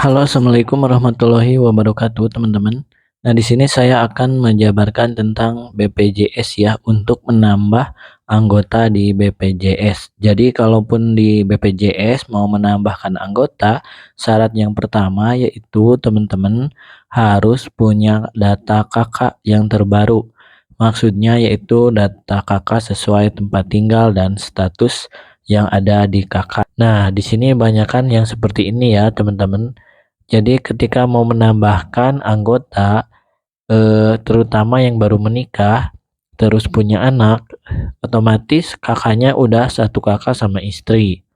Halo, assalamualaikum warahmatullahi wabarakatuh, teman-teman. Nah, di sini saya akan menjabarkan tentang BPJS ya, untuk menambah anggota di BPJS. Jadi, kalaupun di BPJS mau menambahkan anggota, syarat yang pertama yaitu teman-teman harus punya data kakak yang terbaru. Maksudnya yaitu data kakak sesuai tempat tinggal dan status yang ada di kakak. Nah, di sini banyakan yang seperti ini ya, teman-teman. Jadi ketika mau menambahkan anggota, terutama yang baru menikah, terus punya anak, otomatis kakaknya udah satu kakak sama istri.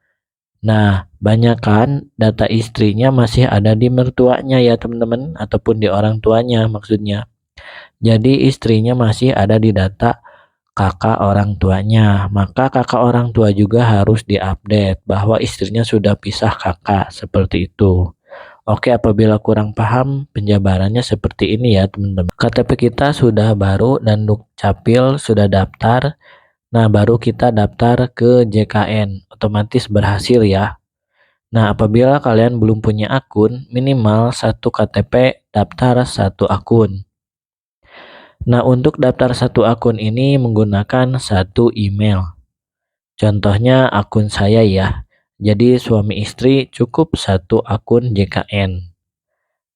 Nah, banyak kan data istrinya masih ada di mertuanya ya teman-teman, ataupun di orang tuanya maksudnya. Jadi istrinya masih ada di data kakak orang tuanya. Maka kakak orang tua juga harus diupdate bahwa istrinya sudah pisah kakak, seperti itu. Oke, apabila kurang paham, penjabarannya seperti ini ya teman-teman. KTP kita sudah baru dan Dukcapil sudah daftar. Nah, baru kita daftar ke JKN. Otomatis berhasil ya. Nah, apabila kalian belum punya akun, minimal satu KTP daftar satu akun. Nah, untuk daftar satu akun ini menggunakan satu email. Contohnya akun saya ya. Jadi suami istri cukup satu akun JKN.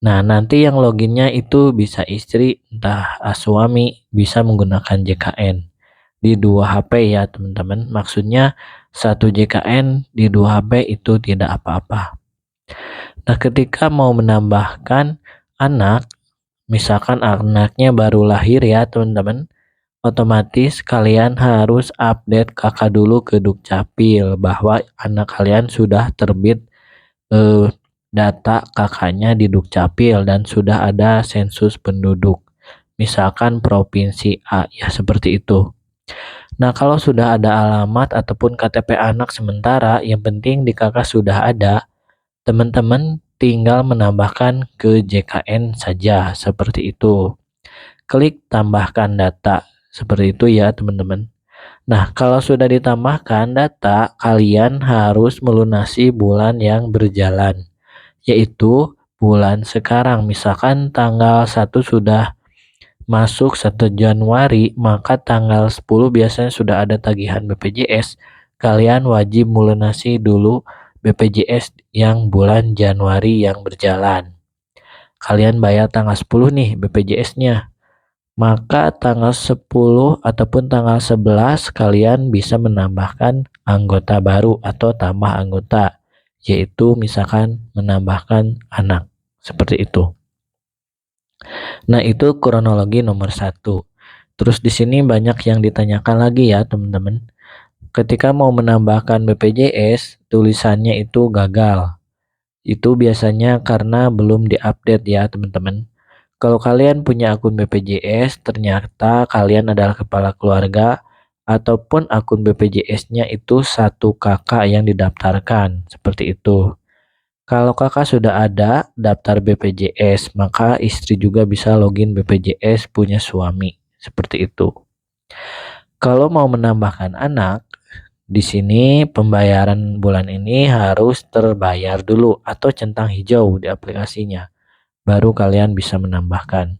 Nah, nanti yang loginnya itu bisa istri, entah suami, bisa menggunakan JKN di dua HP ya teman-teman. Maksudnya satu JKN di dua HP itu tidak apa-apa. Nah, ketika mau menambahkan anak, misalkan anaknya baru lahir ya teman-teman, otomatis kalian harus update kakak dulu ke Dukcapil bahwa anak kalian sudah terbit data kakaknya di Dukcapil dan sudah ada sensus penduduk. Misalkan provinsi A ya seperti itu. Nah, kalau sudah ada alamat ataupun KTP anak sementara, yang penting di kakak sudah ada, teman-teman tinggal menambahkan ke JKN saja seperti itu. Klik tambahkan data. Seperti itu ya, teman-teman. Nah, kalau sudah ditambahkan data, kalian harus melunasi bulan yang berjalan, yaitu bulan sekarang. Misalkan tanggal 1 sudah masuk 1 Januari, maka tanggal 10 biasanya sudah ada tagihan BPJS. Kalian wajib melunasi dulu BPJS yang bulan Januari yang berjalan. Kalian bayar tanggal 10 nih BPJS-nya. Maka tanggal 10 ataupun tanggal 11 kalian bisa menambahkan anggota baru atau tambah anggota, yaitu misalkan menambahkan anak, seperti itu. Nah, itu kronologi nomor 1. Terus di sini banyak yang ditanyakan lagi ya teman-teman. Ketika mau menambahkan BPJS, tulisannya itu gagal. Itu biasanya karena belum diupdate ya teman-teman. Kalau kalian punya akun BPJS, ternyata kalian adalah kepala keluarga ataupun akun BPJS-nya itu satu kakak yang didaftarkan, seperti itu. Kalau kakak sudah ada daftar BPJS, maka istri juga bisa login BPJS punya suami, seperti itu. Kalau mau menambahkan anak, di sini pembayaran bulan ini harus terbayar dulu atau centang hijau di aplikasinya. Baru kalian bisa menambahkan.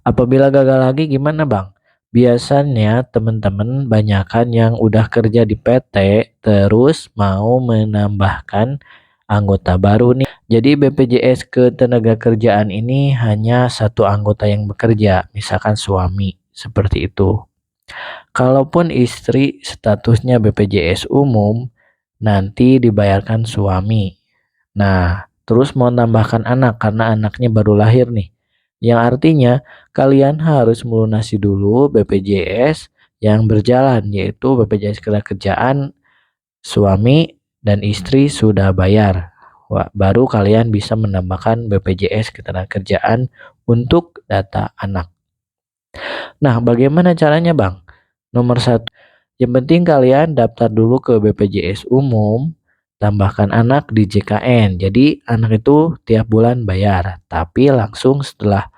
Apabila gagal lagi gimana Bang? Biasanya teman-teman banyakan yang udah kerja di PT terus mau menambahkan anggota baru nih. Jadi BPJS Ketenagakerjaan ini hanya satu anggota yang bekerja, misalkan suami, seperti itu. Kalaupun istri statusnya BPJS umum, nanti dibayarkan suami. Nah, terus mau tambahkan anak karena anaknya baru lahir nih. Yang artinya kalian harus melunasi dulu BPJS yang berjalan, yaitu BPJS Ketenagakerjaan suami dan istri sudah bayar. Wah, baru kalian bisa menambahkan BPJS Ketenagakerjaan untuk data anak. Nah, bagaimana caranya Bang? Nomor 1, yang penting kalian daftar dulu ke BPJS umum, tambahkan anak di JKN. Jadi anak itu tiap bulan bayar, tapi langsung setelah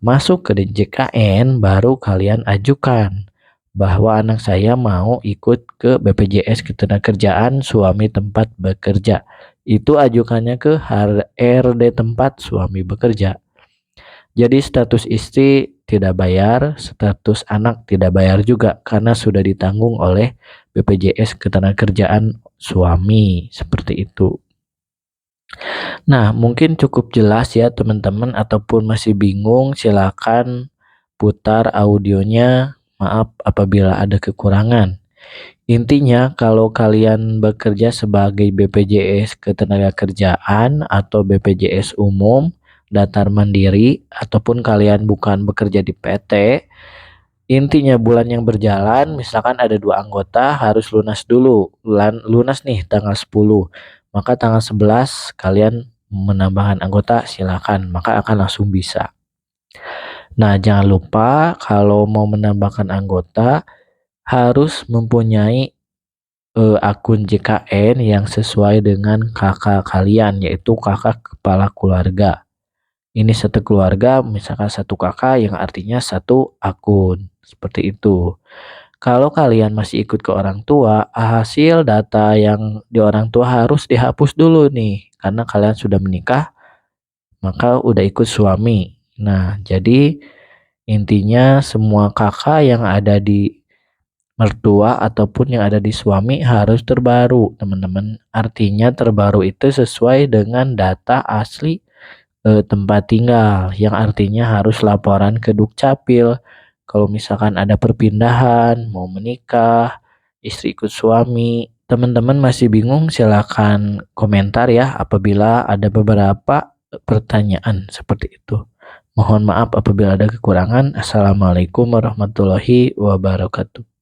masuk ke JKN baru kalian ajukan bahwa anak saya mau ikut ke BPJS Ketenagakerjaan suami tempat bekerja. itu ajukannya ke HRD tempat suami bekerja. Jadi status istri tidak bayar, status anak tidak bayar juga karena sudah ditanggung oleh BPJS Ketenagakerjaan suami, seperti itu. Nah, mungkin cukup jelas ya teman-teman, ataupun masih bingung silakan putar audionya. Maaf apabila ada kekurangan. Intinya kalau kalian bekerja sebagai BPJS Ketenagakerjaan atau BPJS umum, datar mandiri, ataupun kalian bukan bekerja di PT, intinya bulan yang berjalan misalkan ada 2 anggota harus lunas dulu. Lunas nih tanggal 10. Maka tanggal 11 kalian menambahkan anggota silakan, maka akan langsung bisa. Nah, jangan lupa kalau mau menambahkan anggota harus mempunyai akun JKN yang sesuai dengan kakak kalian, yaitu kakak kepala keluarga. Ini satu keluarga, misalkan satu kakak yang artinya satu akun, seperti itu. Kalau kalian masih ikut ke orang tua, hasil data yang di orang tua harus dihapus dulu nih, karena kalian sudah menikah, maka udah ikut suami. Nah, jadi intinya semua kakak yang ada di mertua ataupun yang ada di suami harus terbaru, teman-teman. Artinya terbaru itu sesuai dengan data asli tempat tinggal, yang artinya harus laporan ke Dukcapil. Kalau misalkan ada perpindahan, mau menikah, istri ikut suami, teman-teman masih bingung silakan komentar ya apabila ada beberapa pertanyaan seperti itu. Mohon maaf apabila ada kekurangan. Assalamualaikum warahmatullahi wabarakatuh.